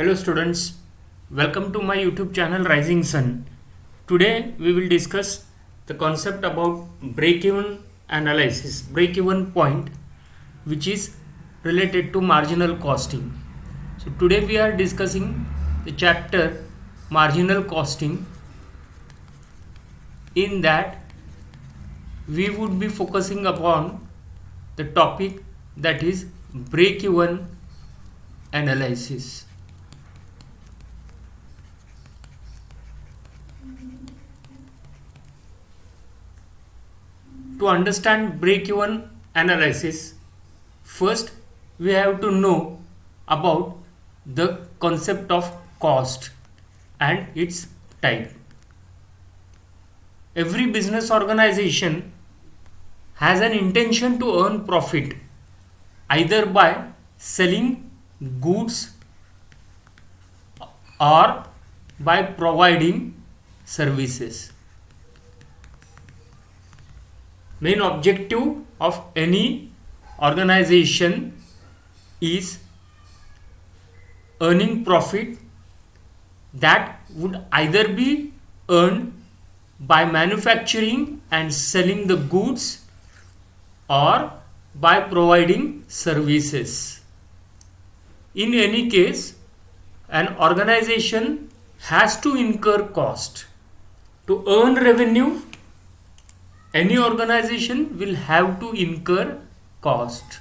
Hello students, welcome to my YouTube channel Rising Sun. Today we will discuss the concept about break-even analysis, break-even point, which is related to marginal costing. So today we are discussing the chapter marginal costing. In that we would be focusing upon the topic that is break-even analysis. To understand break-even analysis, first we have to know about the concept of cost and its type. Every business organization has an intention to earn profit either by selling goods or by providing services. Main objective of any organization is earning profit that would either be earned by manufacturing and selling the goods or by providing services. In any case, an organization has to incur cost. To earn revenue, any organization will have to incur cost.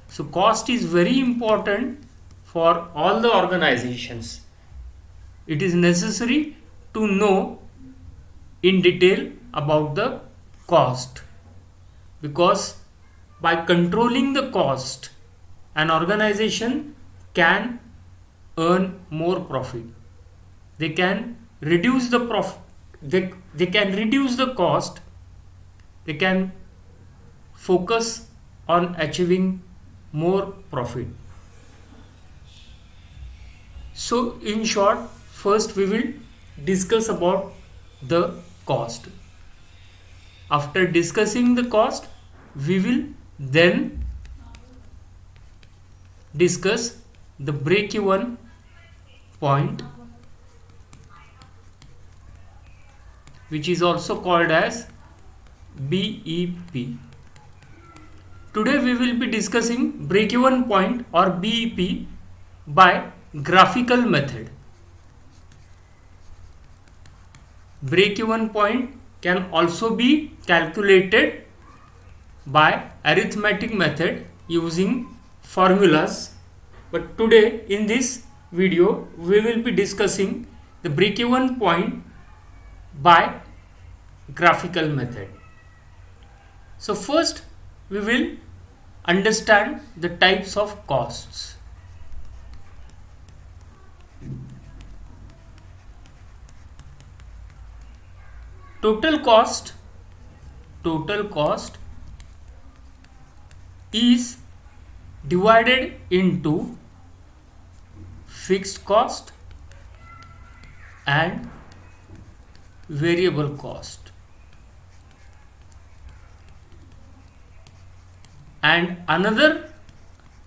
So cost is very important for all the organizations. It is necessary to know in detail about the cost, because by controlling the cost, an organization can earn more profit. They can reduce the profit. They can reduce the cost. They can focus on achieving more profit. So in short, first we will discuss about the cost. After discussing the cost, we will then discuss the break-even point, which is also called as BEP. Today we will be discussing break-even point or BEP by graphical method. Break-even point can also be calculated by arithmetic method using formulas, but today in this video we will be discussing the break-even point by graphical method. So first we will understand the types of costs. Total cost is divided into fixed cost and variable cost. And another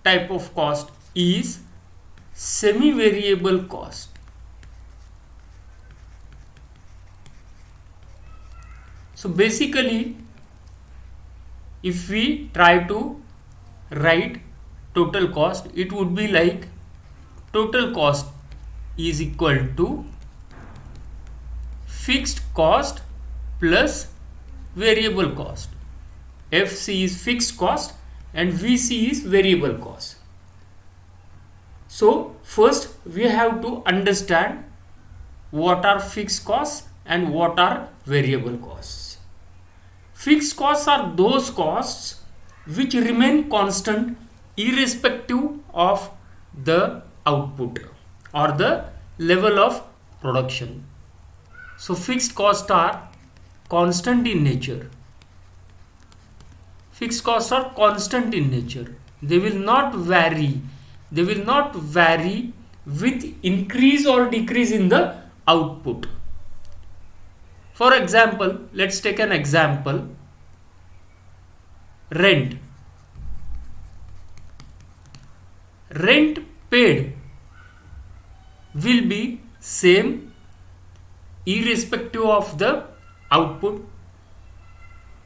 type of cost is semi-variable cost. So basically, if we try to write total cost, it would be like total cost is equal to fixed cost plus variable cost. FC is fixed cost and VC is variable cost. So first we have to understand what are fixed costs and what are variable costs. Fixed costs are those costs which remain constant irrespective of the output or the level of production. So fixed costs are constant in nature. Fixed costs are constant in nature. They will not vary. They will not vary with increase or decrease in the output. For example, let's take an example. Rent. Rent paid will be same irrespective of the output.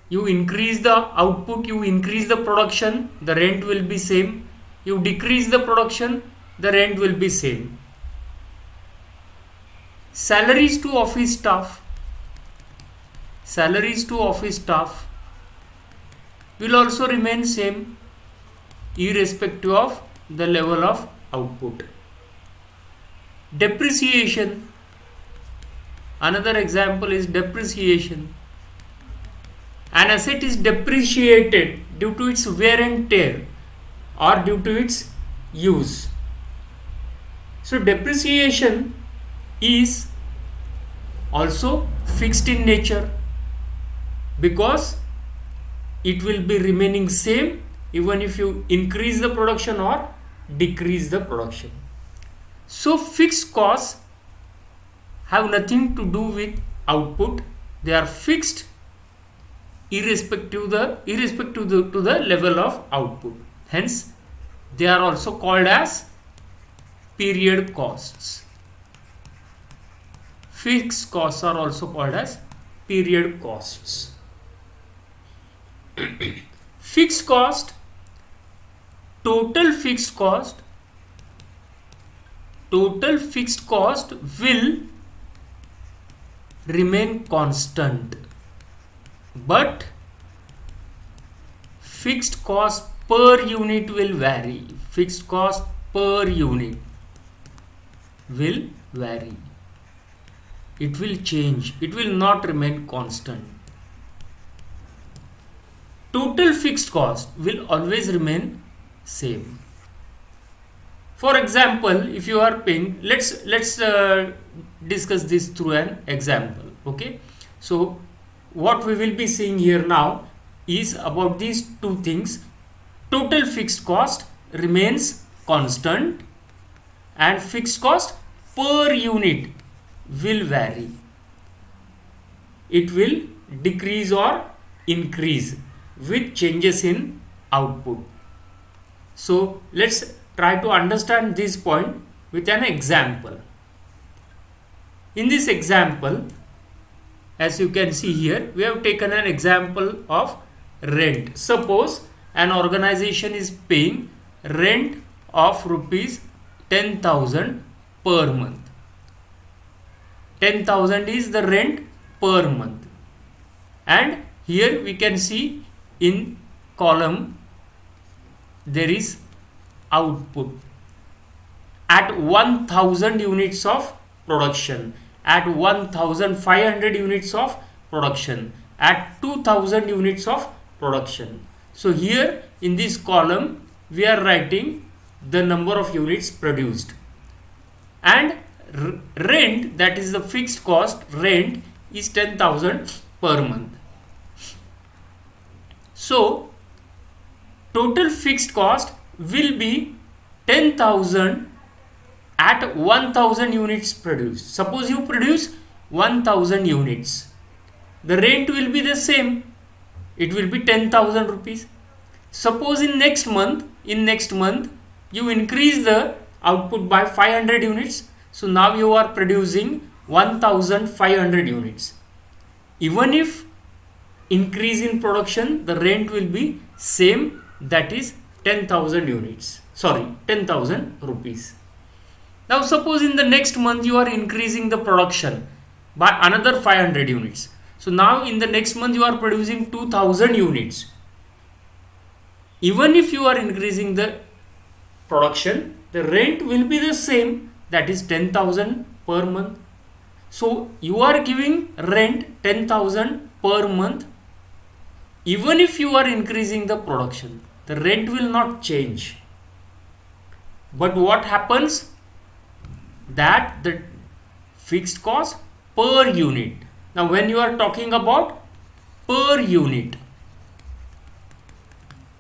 You increase the output, you increase the production, the rent will be same. You decrease the production, the rent will be same. Salaries to office staff will also remain same irrespective of the level of output. Depreciation, another example is depreciation. An asset is depreciated due to its wear and tear or due to its use. So depreciation is also fixed in nature because it will be remaining same even if you increase the production or decrease the production. So fixed costs have nothing to do with output. They are fixed irrespective to the level of output. Hence, they are also called as period costs. Fixed costs are also called as period costs. Fixed cost, total fixed cost will remain constant, but fixed cost per unit will vary. Fixed cost per unit will vary. It will change. It will not remain constant. Total fixed cost will always remain same. For example, if you are paying, let's discuss this through an example. Okay, so what we will be seeing here now is about these two things. Total fixed cost remains constant and fixed cost per unit will vary. It will decrease or increase with changes in output. So let's try to understand this point with an example. In this example, as you can see here, we have taken an example of rent. Suppose an organization is paying rent of rupees 10,000 per month. 10,000 is the rent per month, and here we can see in column there is output at 1000 units of production, at 1500 units of production, at 2000 units of production. So here in this column we are writing the number of units produced, and rent, that is the fixed cost, rent is 10,000 per month. So total fixed cost will be 10,000 at 1000 units produced. Suppose you produce 1000 units, the rent will be the same, it will be 10,000 rupees. Suppose in next month you increase the output by 500 units, so now you are producing 1500 units. Even if increase in production, the rent will be same, that is 10,000 units, 10,000 rupees. Now suppose in the next month you are increasing the production by another 500 units. So now in the next month you are producing 2000 units. Even if you are increasing the production, the rent will be the same, that is 10,000 per month. So you are giving rent 10,000 per month. Even if you are increasing the production, the rent will not change. But what happens? That the fixed cost per unit. Now when you are talking about per unit,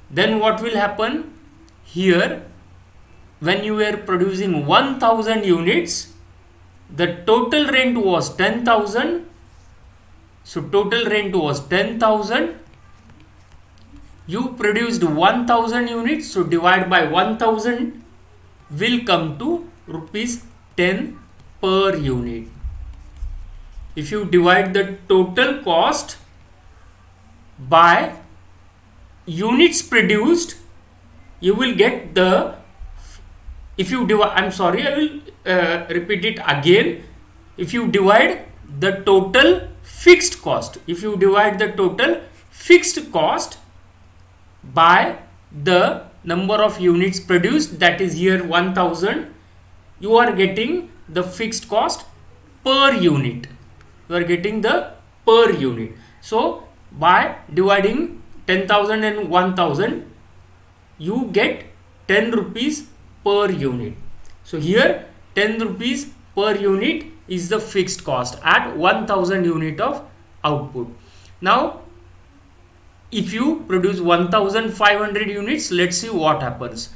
then what will happen? Here, when you were producing 1000 units, the total rent was 10,000. So total rent was 10,000. You produced 1000 units, so divide by 1000. will come to rupees 10 per unit. If you divide the total cost by units produced, you will get the, if you divide, I'm sorry, I will repeat it again. If you divide the total fixed cost, if you divide the total fixed cost by the number of units produced, that is here 1000, you are getting the fixed cost per unit. You are getting the per unit. So by dividing 10,000 and 1000, you get 10 rupees per unit. So here 10 rupees per unit is the fixed cost at 1000 unit of output. Now if you produce 1500 units, let's see what happens.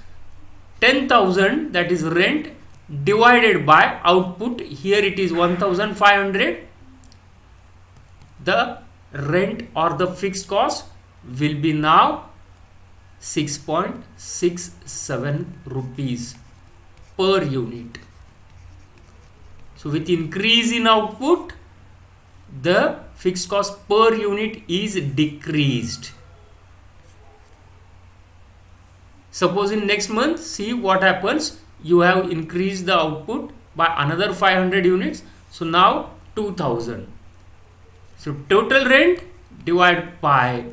10,000, that is rent, divided by output, here it is 1500, the rent or the fixed cost will be now 6.67 rupees per unit. So with increase in output, the fixed cost per unit is decreased. Suppose in next month, see what happens. You have increased the output by another 500 units. So now 2000. So total rent divided by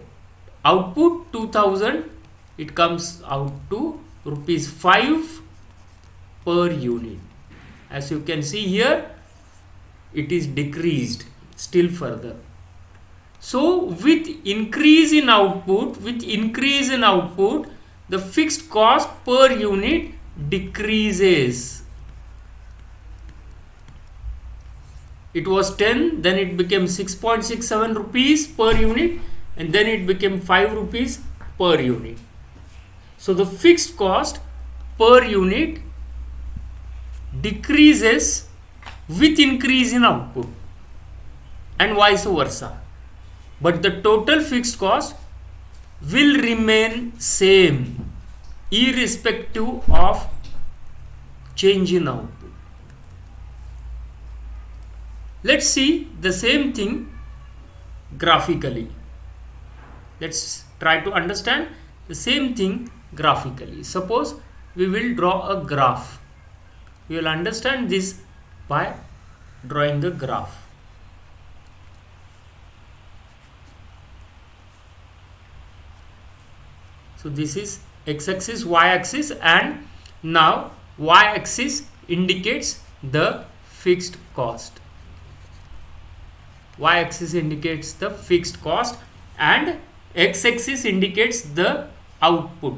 output 2000, it comes out to rupees 5 per unit. As you can see here, it is decreased still further. So with increase in output, the fixed cost per unit decreases. It was 10, then it became 6.67 rupees per unit, and then it became 5 rupees per unit. So the fixed cost per unit decreases with increase in output, and vice versa. But the total fixed cost will remain same irrespective of change in output. Let's see the same thing graphically. Let's try to understand the same thing graphically. Suppose we will draw a graph. We will understand this by drawing a graph. So this is x-axis, y-axis, and now y-axis indicates the fixed cost. Y-axis indicates the fixed cost and x-axis indicates the output,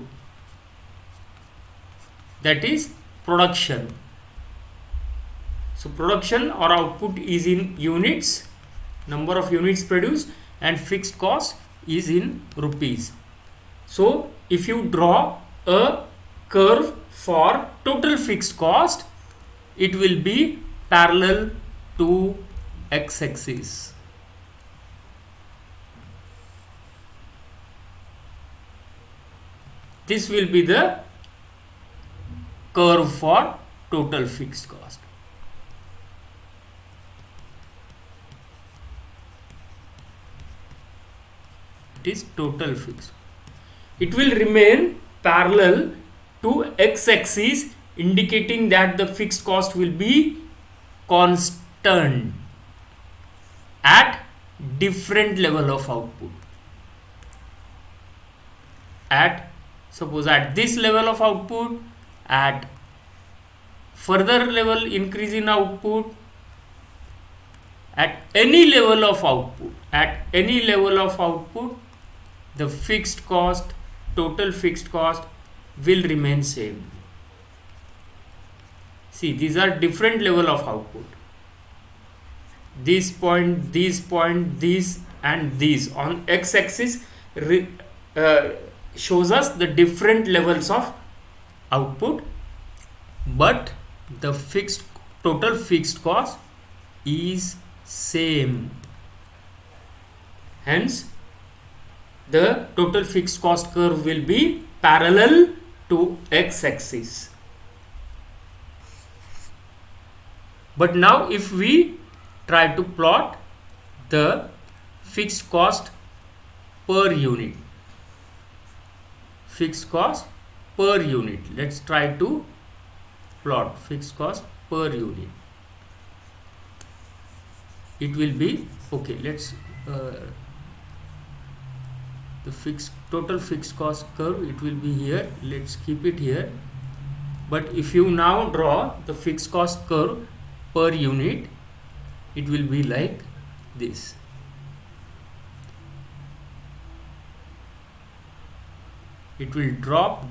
that is production. So production or output is in units, number of units produced, and fixed cost is in rupees. So if you draw a curve for total fixed cost, it will be parallel to x-axis. This will be the curve for total fixed cost. It is total fixed. It will remain parallel to x-axis, indicating that the fixed cost will be constant at different level of output. Suppose at this level of output, at further level increase in output, at any level of output, the fixed cost, total fixed cost will remain same. See, these are different level of output. This point, this and this on x-axis shows us the different levels of output, but the total fixed cost is same. Hence the total fixed cost curve will be parallel to x-axis. But now if we try to plot the fixed cost per unit, let's try to plot fixed cost per unit. It will be okay. Let's the total fixed cost curve, it will be here. Let's keep it here. But if you now draw the fixed cost curve per unit, it will be like this. It will drop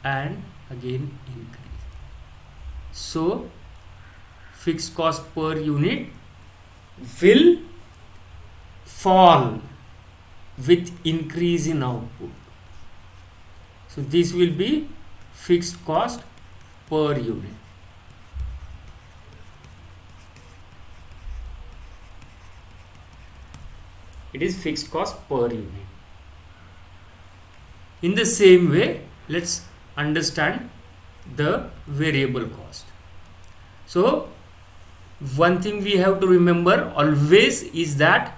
and again increase. So fixed cost per unit will fall with increase in output. So this will be fixed cost per unit. It is fixed cost per unit. In the same way, let's understand the variable cost. So one thing we have to remember always is that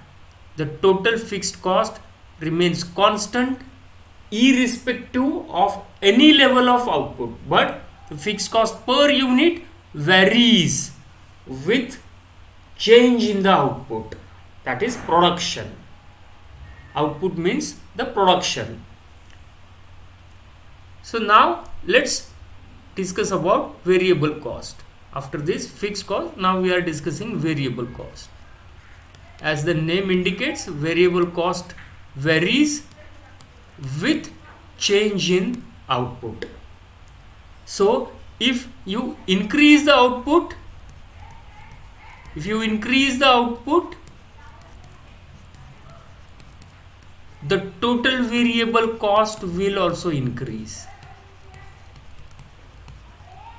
the total fixed cost remains constant irrespective of any level of output, but the fixed cost per unit varies with change in the output, that is production. Output means the production. So now let's discuss about variable cost. After this fixed cost, now we are discussing variable cost. As the name indicates, variable cost varies with change in output. So if you increase the output, the total variable cost will also increase.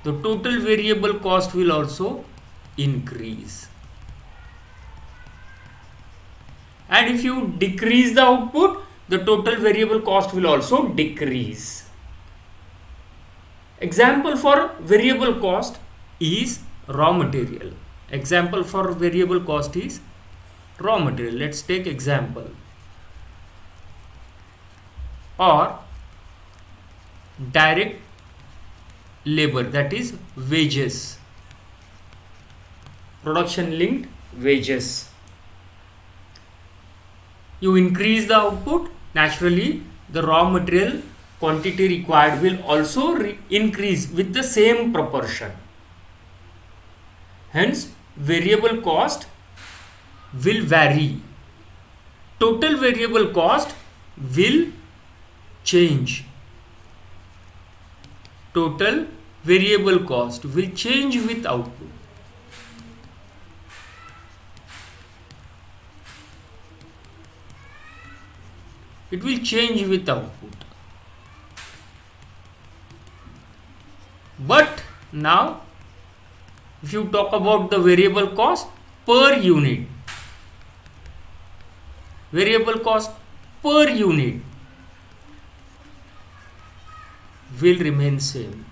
The total variable cost will also increase. And if you decrease the output, the total variable cost will also decrease. Example for variable cost is raw material. Example for variable cost is raw material. Let's take example. Or direct labor, that is wages, production linked wages. You increase the output, naturally the raw material quantity required will also increase with the same proportion. Hence variable cost will vary. Total variable cost will change. Total variable cost will change with output. It will change with output. But now if you talk about the variable cost per unit, variable cost per unit will remain same.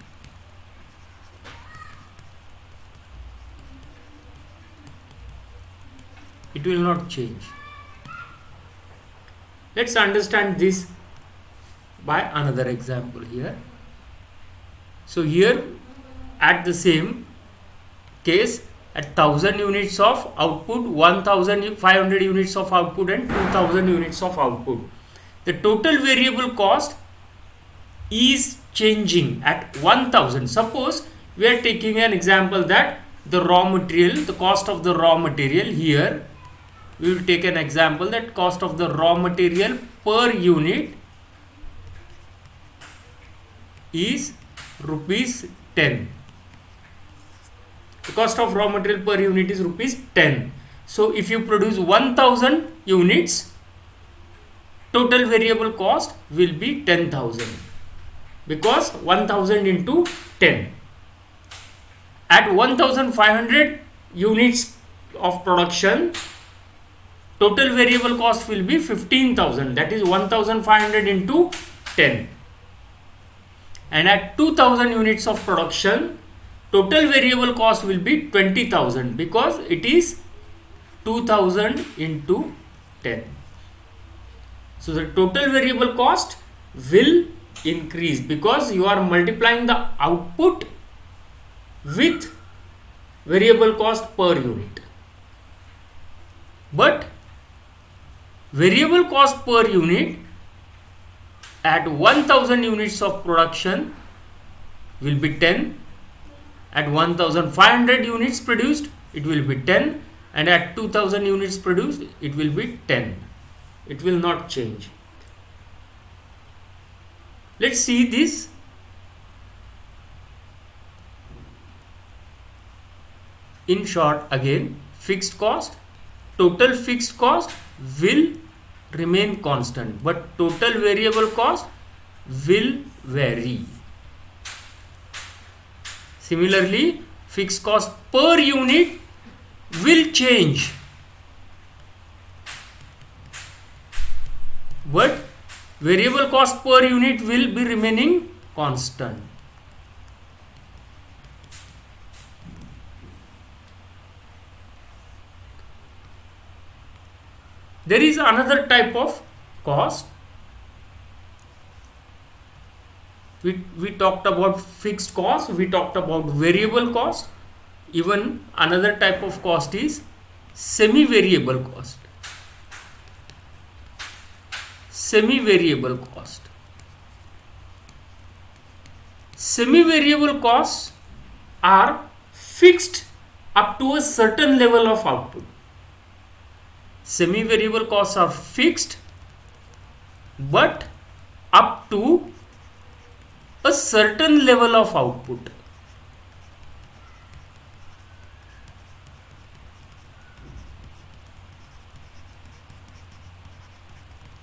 It will not change. Let's understand this by another example here. So here at the same case, at 1000 units of output, 1500 units of output and 2000 units of output, the total variable cost is changing at 1000. Suppose we are taking an example that the raw material, the cost of the raw material, here we will take an example that cost of the raw material per unit is rupees 10. The cost of raw material per unit is rupees 10. So if you produce 1000 units, total variable cost will be 10,000, because 1000 into 10. At 1500 units of production, total variable cost will be 15,000, that is 1500 into 10. And at 2000 units of production, total variable cost will be 20,000 because it is 2000 into 10. So the total variable cost will increase because you are multiplying the output with variable cost per unit. But variable cost per unit at 1000 units of production will be 10. At 1500 units produced, it will be 10, and at 2000 units produced, it will be 10. It will not change. Let's see this. In short, again, fixed cost, total fixed cost will remain constant, but total variable cost will vary. Similarly, fixed cost per unit will change, but variable cost per unit will be remaining constant. There is another type of cost. We talked about fixed cost, we talked about variable cost. Even another type of cost is semi-variable cost. Semi-variable cost. Semi-variable costs are fixed up to a certain level of output. Semi-variable costs are fixed but up to a certain level of output.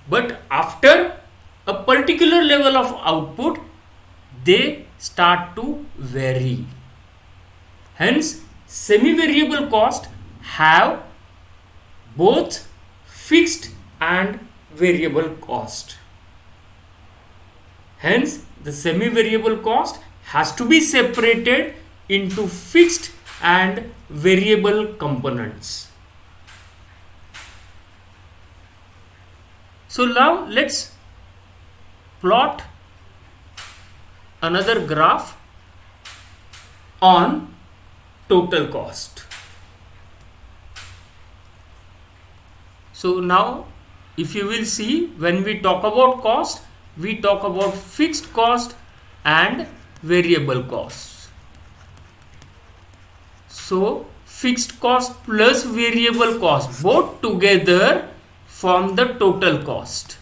But after a particular level of output, they start to vary. Hence, semi-variable costs have both fixed and variable cost. Hence, the semi-variable cost has to be separated into fixed and variable components. So now let's plot another graph on total cost. So now if you will see, when we talk about cost, we talk about fixed cost and variable costs. So fixed cost plus variable cost both together form the total cost.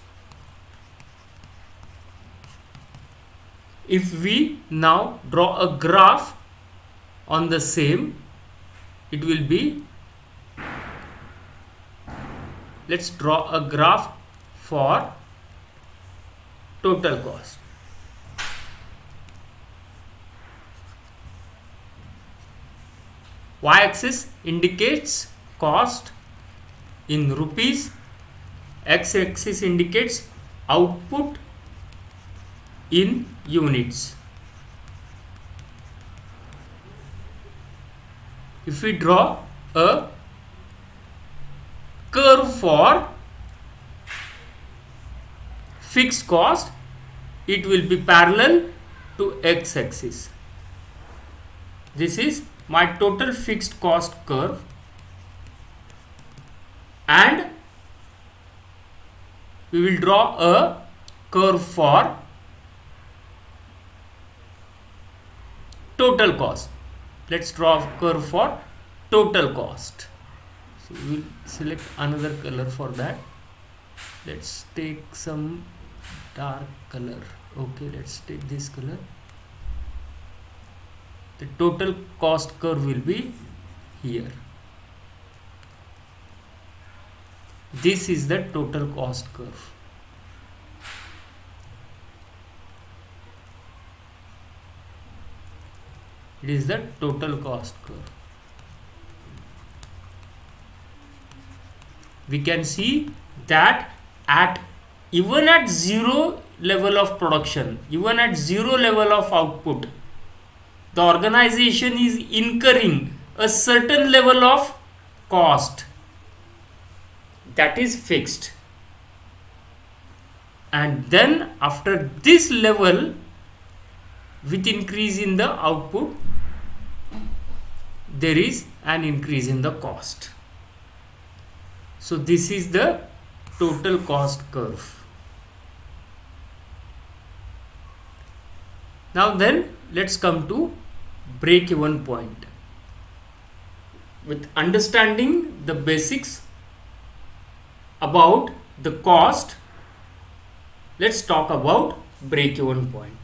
If we now draw a graph on the same, it will be, let's draw a graph for total cost. Y-axis indicates cost in rupees, x-axis indicates output in units. If we draw a curve for fixed cost, it will be parallel to x-axis. This is my total fixed cost curve, and we will draw a curve for total cost. Let's draw a curve for total cost. So we will select another color for that. Let's take some dark color. Okay, let's take this color. The total cost curve will be here. This is the total cost curve. It is the total cost curve. We can see that even at zero level of production, even at zero level of output, the organization is incurring a certain level of cost that is fixed, and then after this level, with increase in the output, there is an increase in the cost. So this is the total cost curve. Now then, let's come to break-even point. With understanding the basics about the cost, let's talk about break-even point.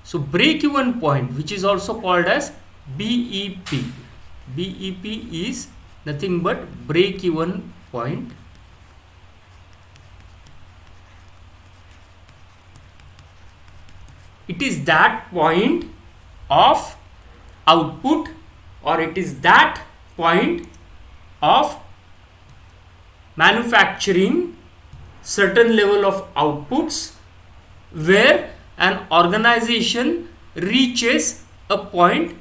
So break-even point, which is also called as BEP. BEP is nothing but break-even point. It is that point of output, or it is that point of manufacturing certain level of outputs where an organization reaches a point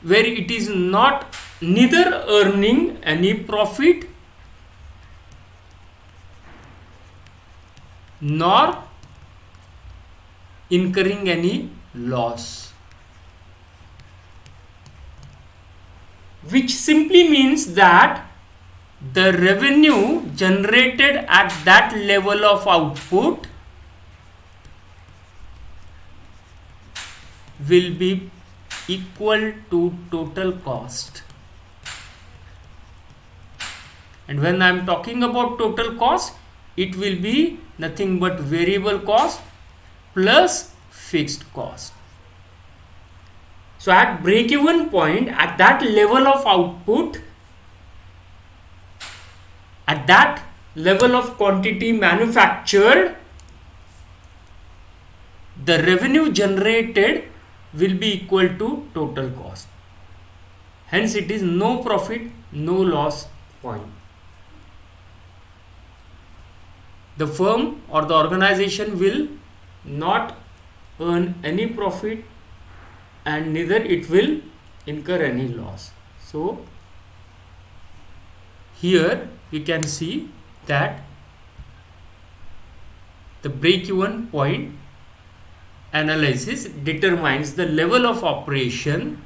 where it is neither earning any profit nor incurring any loss, which simply means that the revenue generated at that level of output will be equal to total cost. And when I am talking about total cost, it will be nothing but variable cost plus fixed cost. So at break-even point, at that level of output, at that level of quantity manufactured, the revenue generated will be equal to total cost. Hence it is no profit, no loss point. The firm or the organization will not earn any profit, and neither it will incur any loss. So here you can see that the break-even point analysis determines the level of operation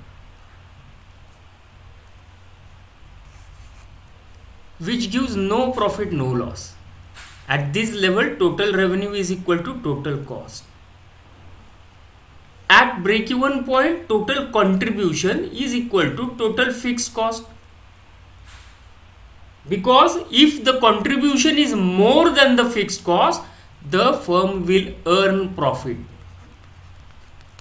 which gives no profit, no loss. At this level, total revenue is equal to total cost. At break-even point, total contribution is equal to total fixed cost. Because if the contribution is more than the fixed cost, the firm will earn profit.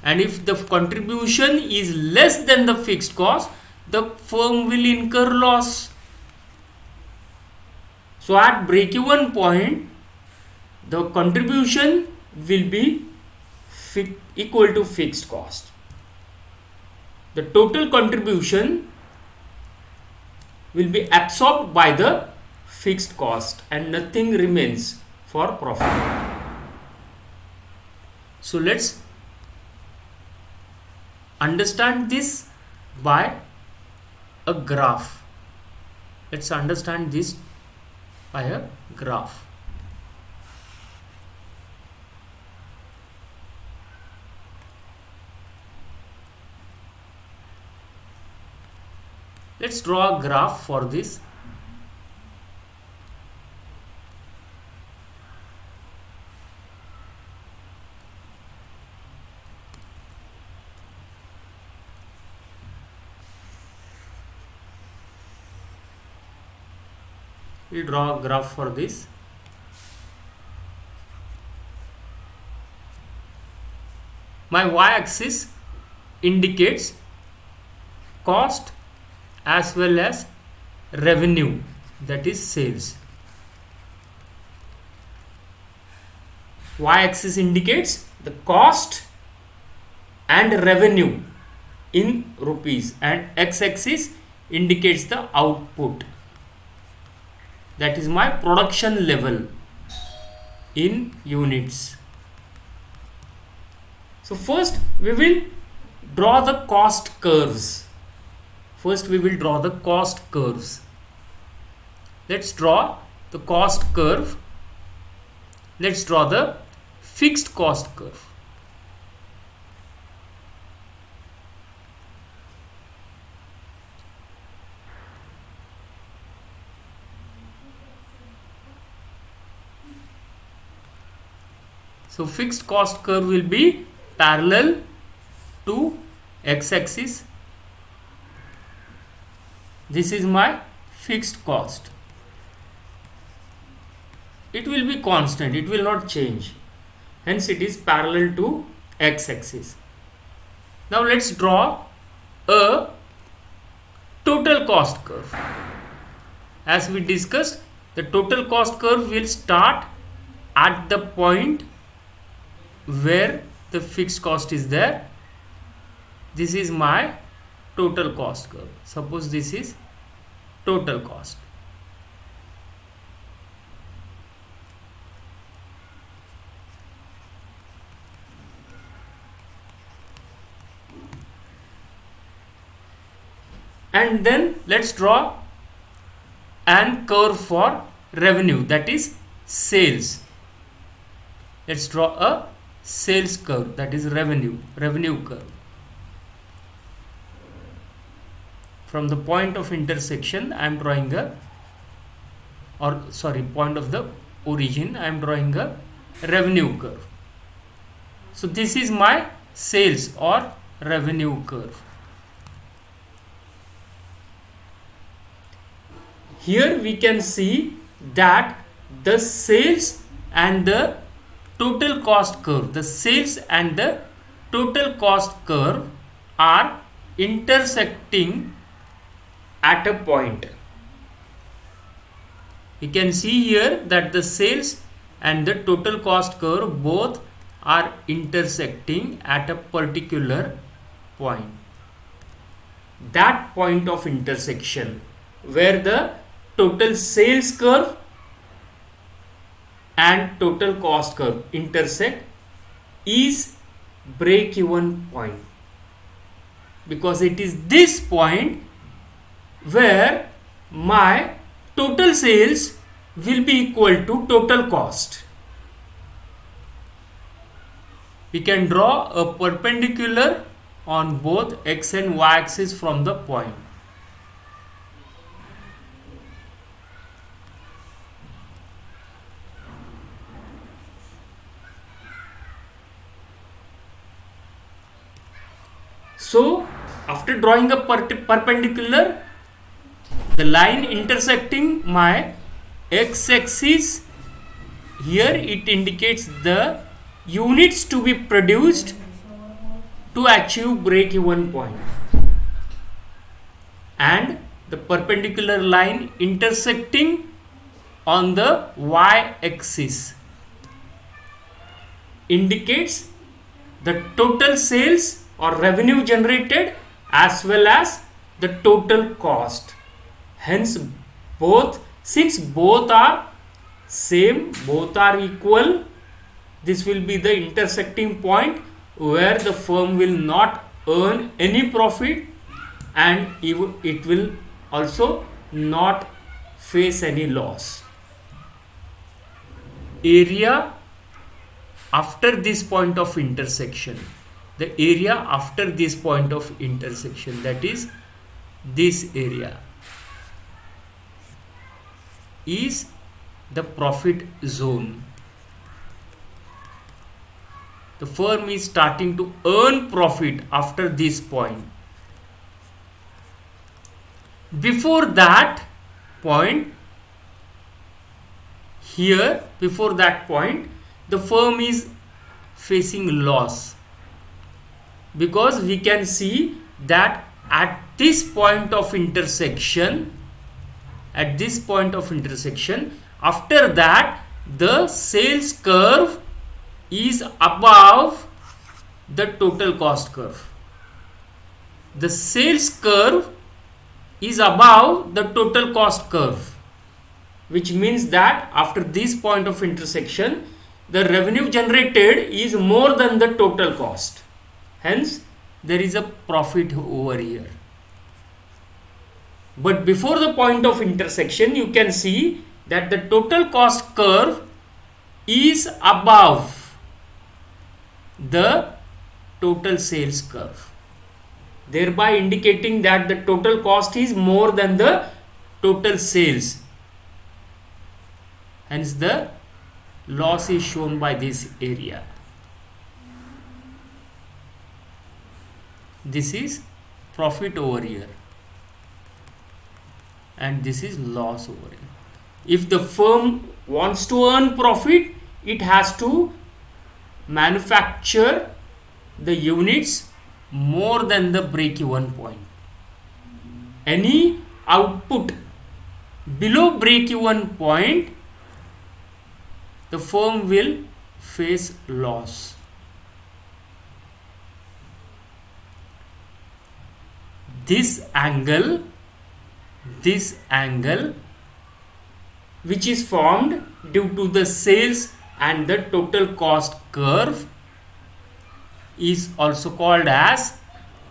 And if the contribution is less than the fixed cost, the firm will incur loss. So at break-even point, the contribution will be equal to fixed cost. The total contribution will be absorbed by the fixed cost and nothing remains for profit. So let's understand this by a graph. Let's understand this by a graph. Let's draw a graph for this. We'll draw a graph for this. My y-axis indicates cost as well as revenue, that is sales. Y-axis indicates the cost and revenue in rupees, and x-axis indicates the output, that is my production level in units. So first we will draw the cost curves. First we will draw the cost curves. Let's draw the cost curve. Let's draw the fixed cost curve. So fixed cost curve will be parallel to x-axis. This is my fixed cost. It will be constant, it will not change. Hence it is parallel to x-axis. Now let's draw a total cost curve. As we discussed, the total cost curve will start at the point where the fixed cost is there. This is my total cost curve. Suppose this is total cost. And then let's draw an curve for revenue, that is sales. Let's draw a sales curve, that is revenue curve. From the point of intersection I am drawing point of the origin I am drawing a revenue curve. So this is my sales or revenue curve. Here we can see that the sales and the total cost curve, the sales and the total cost curve are intersecting at a point. We can see here that the sales and the total cost curve both are intersecting at a particular point. That point of intersection where the total sales curve and total cost curve intersect is break-even point, because it is this point where my total sales will be equal to total cost. We can draw a perpendicular on both x and y axis from the point. So after drawing a perpendicular, the line intersecting my x-axis, here it indicates the units to be produced to achieve break-even point, and the perpendicular line intersecting on the y-axis indicates the total sales or revenue generated as well as the total cost. Hence since both are same, both are equal, this will be the intersecting point where the firm will not earn any profit and it will also not face any loss. Area after this point of intersection, the area after this point of intersection, that is this area, is the profit zone. The firm is starting to earn profit after this point. Before that point, here before that point, the firm is facing loss, because we can see that at this point of intersection, after that the sales curve is above the total cost curve. The sales curve is above the total cost curve, which means that after this point of intersection, the revenue generated is more than the total cost. Hence, there is a profit over here. But before the point of intersection, you can see that the total cost curve is above the total sales curve, thereby indicating that the total cost is more than the total sales. Hence the loss is shown by this area. This is profit over here and this is loss over here. If the firm wants to earn profit, it has to manufacture the units more than the break-even point. Any output below break-even point, the firm will face loss. This angle which is formed due to the sales and the total cost curve is also called as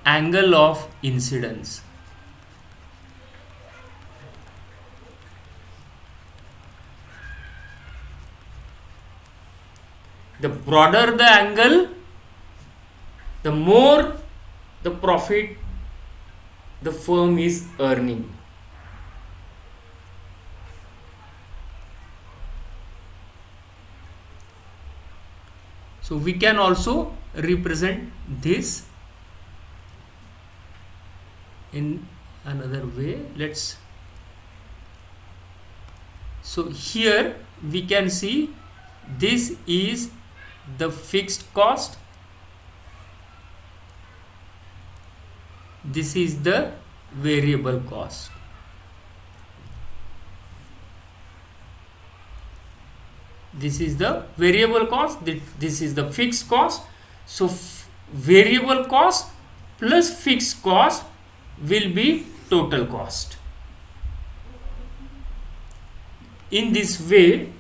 angle of incidence. The broader the angle, the more the profit the firm is earning. So we can also represent this in another way. So here we can see this is the fixed cost, this is the variable cost. This is the variable cost, this is the fixed cost. So variable cost plus fixed cost will be total cost. In this way,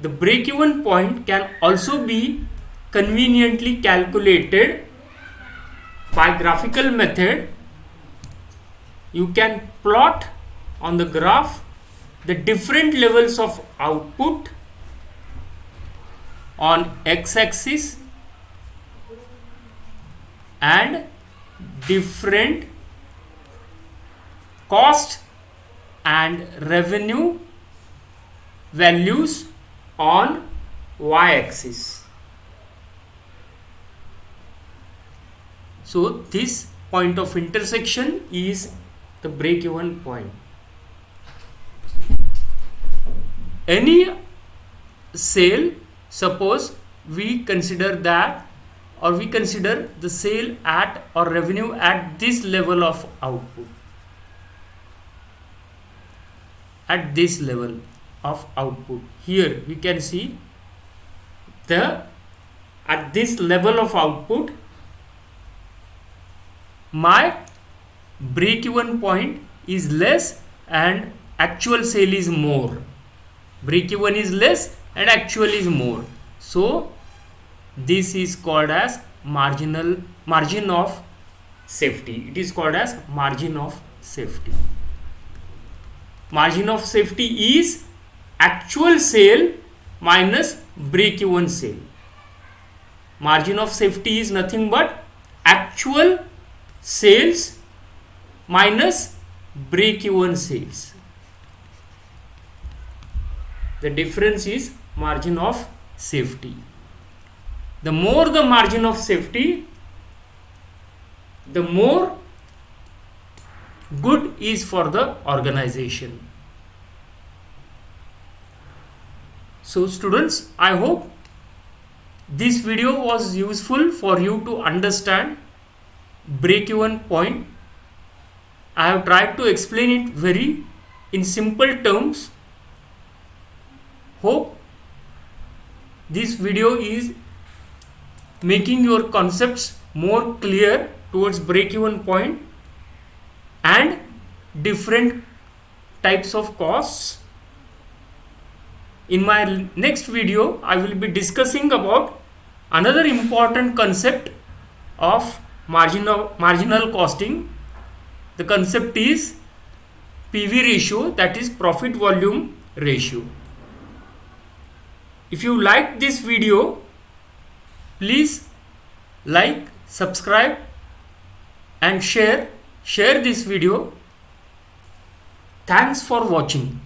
the break-even point can also be conveniently calculated by graphical method. You can plot on the graph the different levels of output on x-axis and different cost and revenue values on y-axis. So this point of intersection is the break-even point. Any sale, suppose we consider that, or we consider the sale at or revenue at this level of output, at this level of output. Here we can see at this level of output my break-even point is less and actual sale is more. Break-even is less and actual is more. So this is called as margin of safety. It is called as margin of safety. Margin of safety is actual sale minus break-even sale. Margin of safety is nothing but actual sales minus break-even sales. The difference is margin of safety. The more the margin of safety, the more good is for the organization. So students, I hope this video was useful for you to understand break-even point. I have tried to explain it very in simple terms. Hope this video is making your concepts more clear towards break-even point and different types of costs. In my next video, I will be discussing about another important concept of marginal costing. The concept is PV ratio, that is profit volume ratio. If you like this video, please like, subscribe and share this video. Thanks for watching.